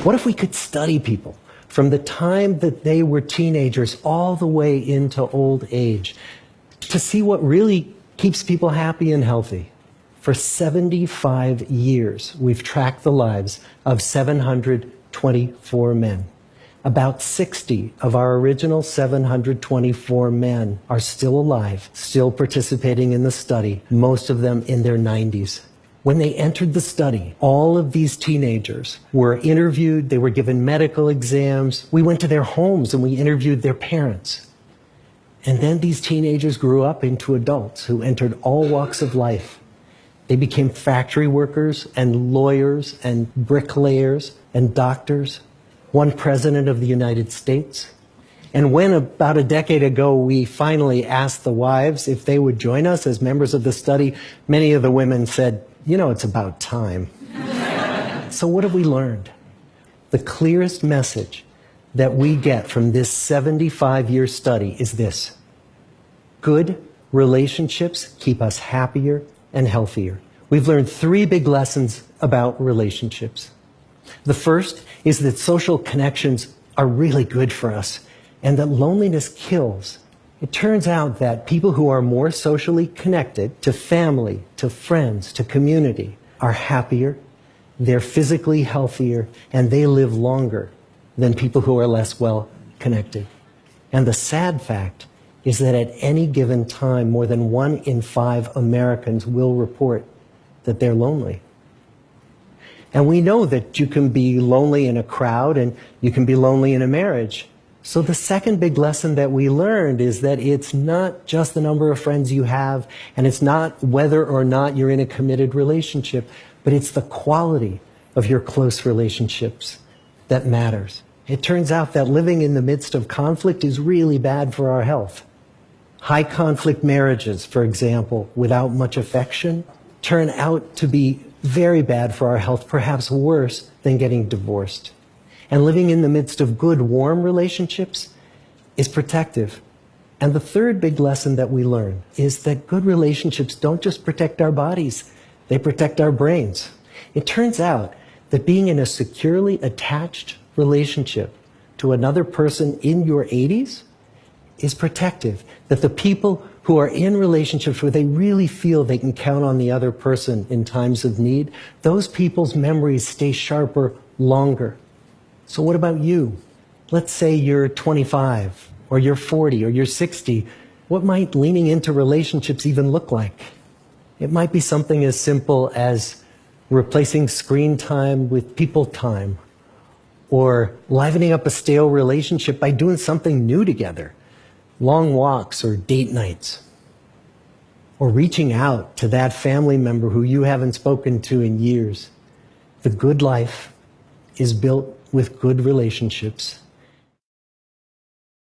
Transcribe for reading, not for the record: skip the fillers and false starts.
What if we could study people from the time that they were teenagers all the way into old age to see what really keeps people happy and healthy? For 75 years, we've tracked the lives of 724 men. About 60 of our original 724 men are still alive, still participating in the study, most of them in their 90s. When they entered the study, all of these teenagers were interviewed, they were given medical exams. We went to their homes and we interviewed their parents. And then these teenagers grew up into adults who entered all walks of life. They became factory workers and lawyers and bricklayers and doctors, one president of the United States. And when about a decade ago we finally asked the wives if they would join us as members of the study, many of the women said, "You know, it's about time." So what have we learned? The clearest message that we get from this 75-year study is this: good relationships keep us happier and healthier. We've learned 3 big lessons about relationships. The first is that social connections are really good for us and that loneliness kills. It turns out that people who are more socially connected to family, to friends, to community are happier, they're physically healthier, and they live longer than people who are less well connected. And the sad fact is that at any given time, more than 1 in 5 Americans will report that they're lonely. And we know that you can be lonely in a crowd and you can be lonely in a marriage. So the second big lesson that we learned is that it's not just the number of friends you have, and it's not whether or not you're in a committed relationship, but it's the quality of your close relationships that matters. It turns out that living in the midst of conflict is really bad for our health. High conflict marriages, for example, without much affection, turn out to be very bad for our health, perhaps worse than getting divorced. And living in the midst of good, warm relationships is protective. And the third big lesson that we learn is that good relationships don't just protect our bodies, they protect our brains. It turns out that being in a securely attached relationship to another person in your 80s is protective. That the people who are in relationships where they really feel they can count on the other person in times of need, those people's memories stay sharper longer. So what about you? Let's say you're 25, or you're 40, or you're 60. What might leaning into relationships even look like? It might be something as simple as replacing screen time with people time, or livening up a stale relationship by doing something new together, long walks or date nights, or reaching out to that family member who you haven't spoken to in years. The good life is built with good relationships,